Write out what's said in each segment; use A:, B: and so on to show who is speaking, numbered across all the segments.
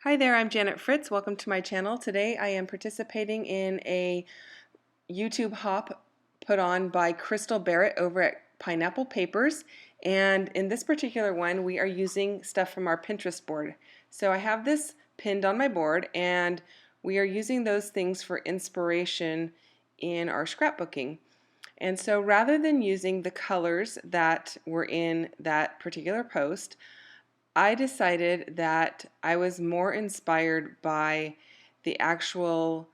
A: Hi there, I'm Janet Fritz. Welcome to my channel. Today I am participating in a YouTube hop put on by Crystal Barrett over at Pineapple Papers. And in this particular one, we are using stuff from our Pinterest board. So I have this pinned on my board, and we are using those things for inspiration in our scrapbooking. And so rather than using the colors that were in that particular post, I decided that I was more inspired by the actual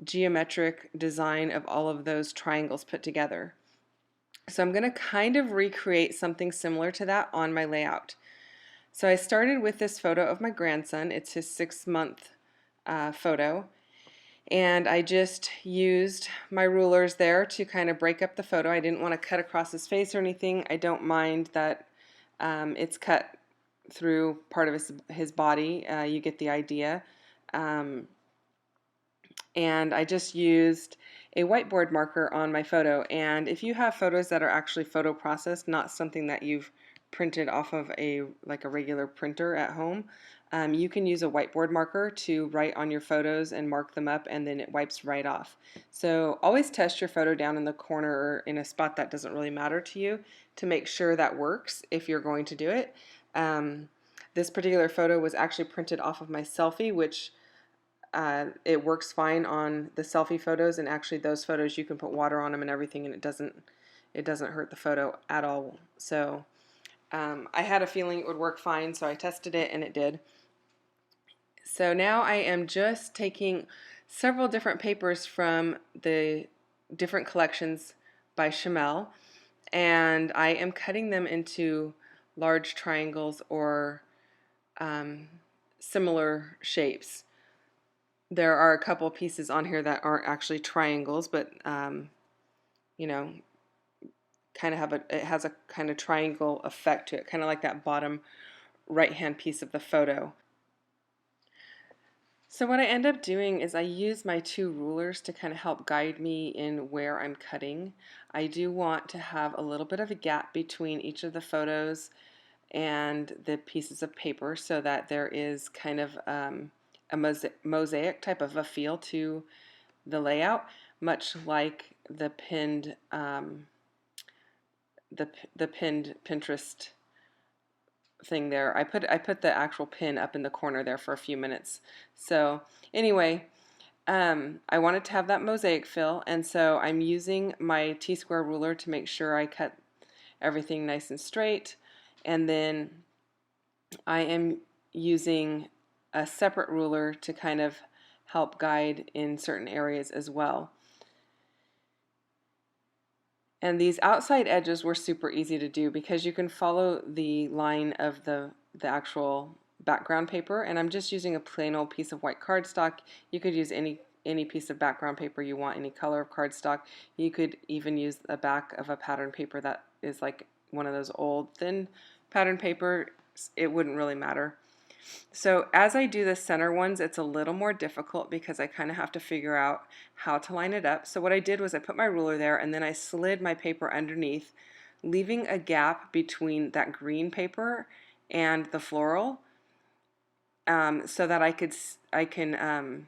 A: geometric design of all of those triangles put together. So I'm going to kind of recreate something similar to that on my layout. So I started with this photo of my grandson. It's his 6-month photo. And I just used my rulers there to kind of break up the photo. I didn't want to cut across his face or anything. I don't mind that it's cut through part of his body. You get the idea. Um, and I just used a whiteboard marker on my photo. And if you have photos that are actually photo processed, not something that you've printed off of a regular printer at home, you can use a whiteboard marker to write on your photos and mark them up, and then it wipes right off. So always test your photo down in the corner or in a spot that doesn't really matter to you to make sure that works if you're going to do it. This particular photo was actually printed off of my selfie, which it works fine on the selfie photos, and actually those photos you can put water on them and everything, and it doesn't hurt the photo at all. So I had a feeling it would work fine, so I tested it and it did. So now I am just taking several different papers from the different collections by Chamel, and I am cutting them into large triangles or similar shapes. There are a couple pieces on here that aren't actually triangles, but you know, it has a kind of triangle effect to it, kind of like that bottom right hand piece of the photo. So what I end up doing is I use my two rulers to kind of help guide me in where I'm cutting. I do want to have a little bit of a gap between each of the photos and the pieces of paper so that there is kind of a mosaic type of a feel to the layout, much like the pinned the pinned Pinterest thing there. I put the actual pin up in the corner there for a few minutes. So anyway, I wanted to have that mosaic feel, and so I'm using my T-square ruler to make sure I cut everything nice and straight, and then I am using a separate ruler to kind of help guide in certain areas as well. And these outside edges were super easy to do because you can follow the line of the actual background paper, and I'm just using a plain old piece of white cardstock. You could use any piece of background paper you want, any color of cardstock. You could even use the back of a pattern paper that is like one of those old thin pattern paper. It wouldn't really matter. So as I do the center ones, it's a little more difficult because I kind of have to figure out how to line it up. So what I did was I put my ruler there, and then I slid my paper underneath, leaving a gap between that green paper and the floral, so that I can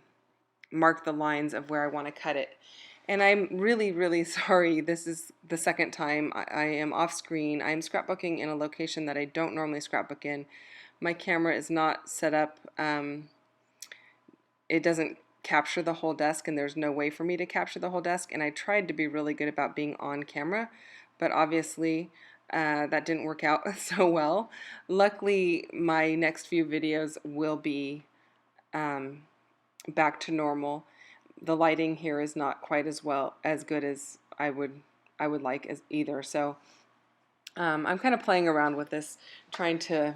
A: mark the lines of where I want to cut it. And I'm really, really sorry. This is the second time I am off screen. I'm scrapbooking in a location that I don't normally scrapbook in. My camera is not set up. It doesn't capture the whole desk, and there's no way for me to capture the whole desk. And I tried to be really good about being on camera, but obviously that didn't work out so well. Luckily, my next few videos will be back to normal. The lighting here is not quite as good as I would like as either. So I'm kind of playing around with this, trying to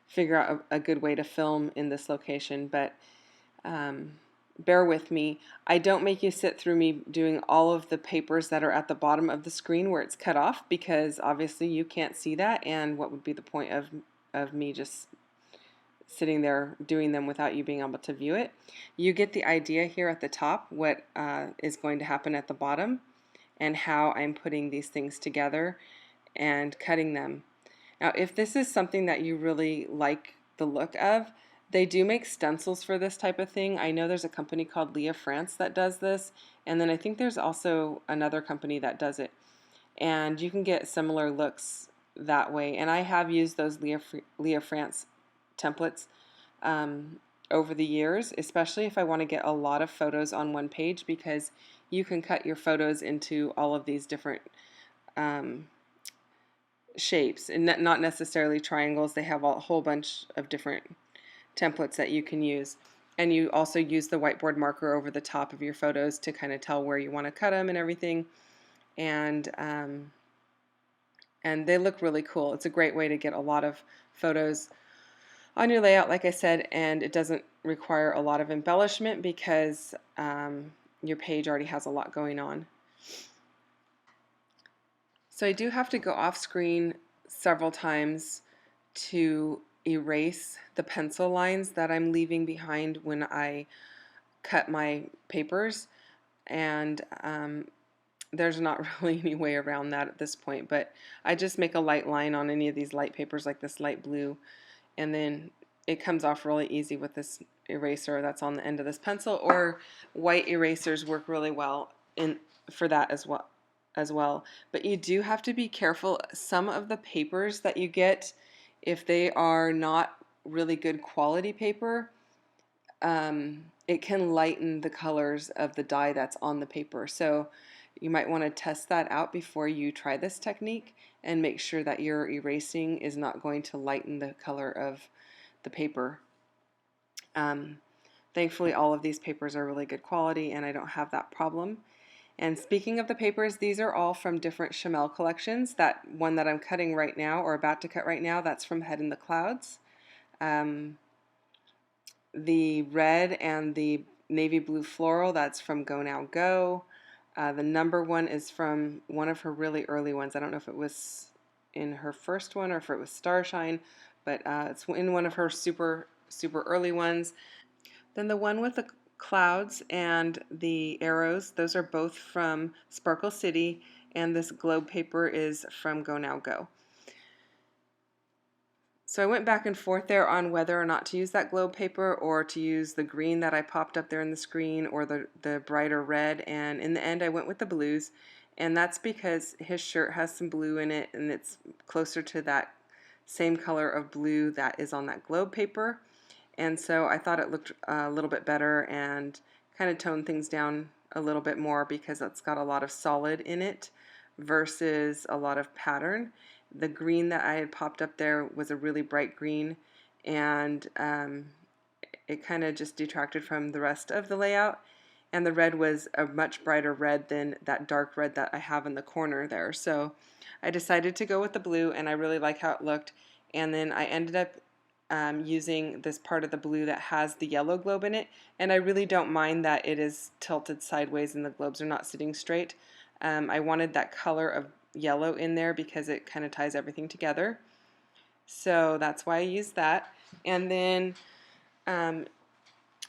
A: figure out a good way to film in this location, but bear with me. I don't make you sit through me doing all of the papers that are at the bottom of the screen where it's cut off, because obviously you can't see that, and what would be the point of me just sitting there doing them without you being able to view it. You get the idea here at the top what is going to happen at the bottom and how I'm putting these things together and cutting them. Now, if this is something that you really like the look of, They do make stencils for this type of thing. I know there's a company called Leah France that does this, and then I think there's also another company that does it. And you can get similar looks that way. And I have used those Leah France templates over the years, especially if I want to get a lot of photos on one page, because you can cut your photos into all of these different shapes, and not necessarily triangles. They have a whole bunch of different templates that you can use. And you also use the whiteboard marker over the top of your photos to kind of tell where you want to cut them and everything. And they look really cool. It's a great way to get a lot of photos on your layout, like I said, and it doesn't require a lot of embellishment because your page already has a lot going on. So I do have to go off screen several times to erase the pencil lines that I'm leaving behind when I cut my papers, and there's not really any way around that at this point, but I just make a light line on any of these light papers like this light blue, and then it comes off really easy with this eraser that's on the end of this pencil, or white erasers work really well for that as well. But you do have to be careful. Some of the papers that you get, if they are not really good quality paper, it can lighten the colors of the dye that's on the paper. So you might want to test that out before you try this technique and make sure that your erasing is not going to lighten the color of the paper. Thankfully, all of these papers are really good quality and I don't have that problem. And speaking of the papers, these are all from different Chamel collections. That one that I'm cutting right now, or about to cut right now, that's from Head in the Clouds. The red and the navy blue floral, that's from Go Now Go. The number one is from one of her really early ones. I don't know if it was in her first one or if it was Starshine, but it's in one of her super early ones. Then the one with the clouds and the arrows, those are both from Sparkle City, and this globe paper is from Go Now Go. So I went back and forth there on whether or not to use that globe paper or to use the green that I popped up there in the screen, or the brighter red, and in the end I went with the blues, and that's because his shirt has some blue in it and it's closer to that same color of blue that is on that globe paper. And so I thought it looked a little bit better and kind of toned things down a little bit more because it's got a lot of solid in it versus a lot of pattern. The green that I had popped up there was a really bright green, and it kind of just detracted from the rest of the layout. And the red was a much brighter red than that dark red that I have in the corner there. So I decided to go with the blue, and I really like how it looked. And then I ended up using this part of the blue that has the yellow globe in it, and I really don't mind that it is tilted sideways and the globes are not sitting straight. I wanted that color of yellow in there because it kind of ties everything together, so that's why I used that. And then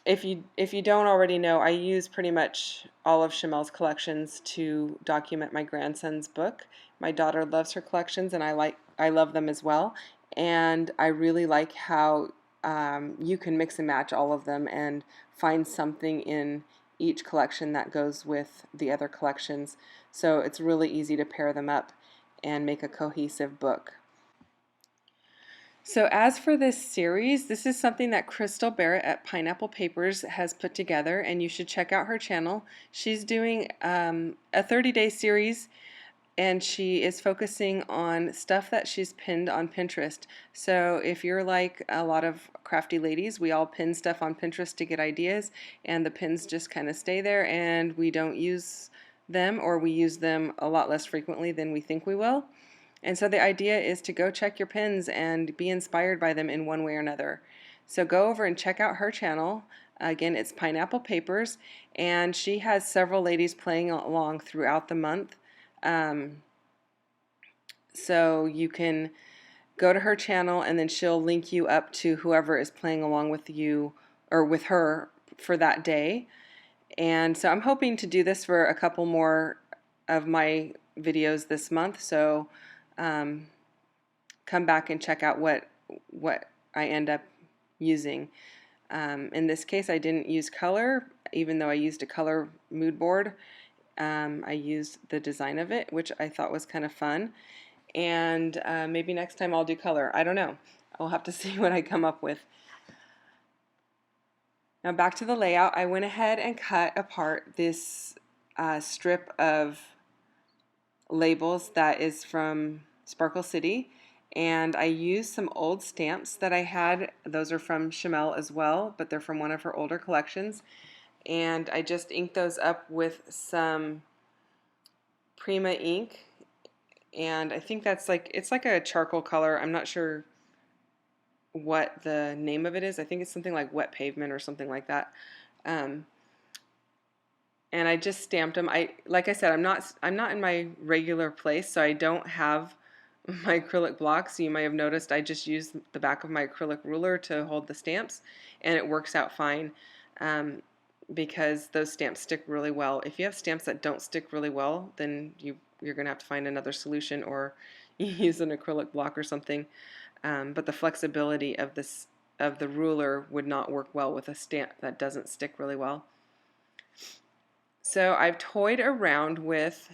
A: if you don't already know, I use pretty much all of Chamel's collections to document my grandson's book. My daughter loves her collections, and I love them as well. And I really like how you can mix and match all of them and find something in each collection that goes with the other collections. So it's really easy to pair them up and make a cohesive book. So as for this series, this is something that Crystal Barrett at Pineapple Papers has put together, and you should check out her channel. She's doing a 30-day series, and she is focusing on stuff that she's pinned on Pinterest. So if you're like a lot of crafty ladies, we all pin stuff on Pinterest to get ideas, and the pins just kind of stay there and we don't use them, or we use them a lot less frequently than we think we will. And so the idea is to go check your pins and be inspired by them in one way or another. So go over and check out her channel. Again, it's Pineapple Papers, and she has several ladies playing along throughout the month. So you can go to her channel, and then she'll link you up to whoever is playing along with you or with her for that day. And so I'm hoping to do this for a couple more of my videos this month. So come back and check out what I end up using. In this case, I didn't use color, even though I used a color mood board. I used the design of it, which I thought was kind of fun. And maybe next time I'll do color. I don't know. I'll have to see what I come up with. Now back to the layout, I went ahead and cut apart this strip of labels that is from Sparkle City, and I used some old stamps that I had. Those are from Chamel as well, but they're from one of her older collections, and I just inked those up with some Prima ink, and I think that's like, it's like a charcoal color. I'm not sure what the name of it is. I think it's something like Wet Pavement or something like that. And I just stamped them. Like I said, I'm not in my regular place, so I don't have my acrylic blocks. You might have noticed I just used the back of my acrylic ruler to hold the stamps, and it works out fine because those stamps stick really well. If you have stamps that don't stick really well, then you're going to have to find another solution, or use an acrylic block or something. But the flexibility of the ruler would not work well with a stamp that doesn't stick really well. So I've toyed around with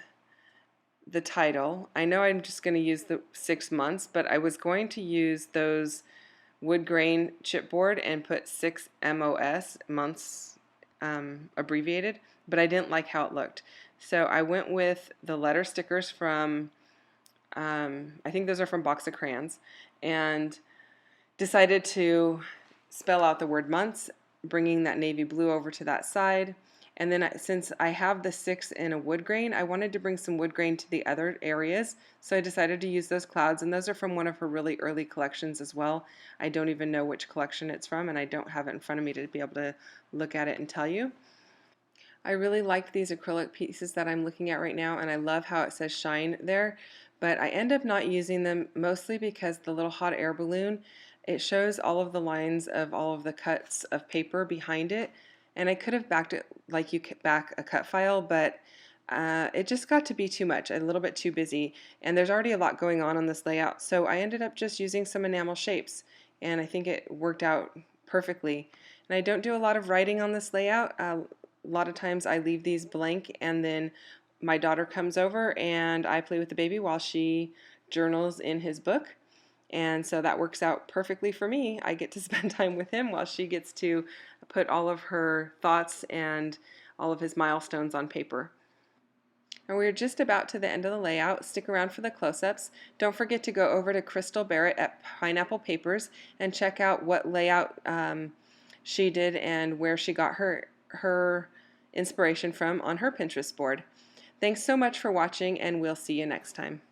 A: the title. I know I'm just going to use the 6 months, but I was going to use those wood grain chipboard and put 6 MOS, months abbreviated, but I didn't like how it looked. So I went with the letter stickers from, I think those are from Box of Crayons, and decided to spell out the word months, bringing that navy blue over to that side. And then since I have the 6 in a wood grain, I wanted to bring some wood grain to the other areas, so I decided to use those clouds, and those are from one of her really early collections as well. I don't even know which collection it's from, and I don't have it in front of me to be able to look at it and tell you. I really like these acrylic pieces that I'm looking at right now, and I love how it says shine there, but I end up not using them mostly because the little hot air balloon, it shows all of the lines of all of the cuts of paper behind it, and I could have backed it like you back a cut file, but it just got to be too much, a little bit too busy, and there's already a lot going on this layout, so I ended up just using some enamel shapes, and I think it worked out perfectly. And I don't do a lot of writing on this layout. A lot of times I leave these blank, and then my daughter comes over and I play with the baby while she journals in his book. And so that works out perfectly for me. I get to spend time with him while she gets to put all of her thoughts and all of his milestones on paper. And we're just about to the end of the layout. Stick around for the close-ups. Don't forget to go over to Crystal Barrett at Pineapple Papers and check out what layout she did and where she got her inspiration from on her Pinterest board. Thanks so much for watching, and we'll see you next time.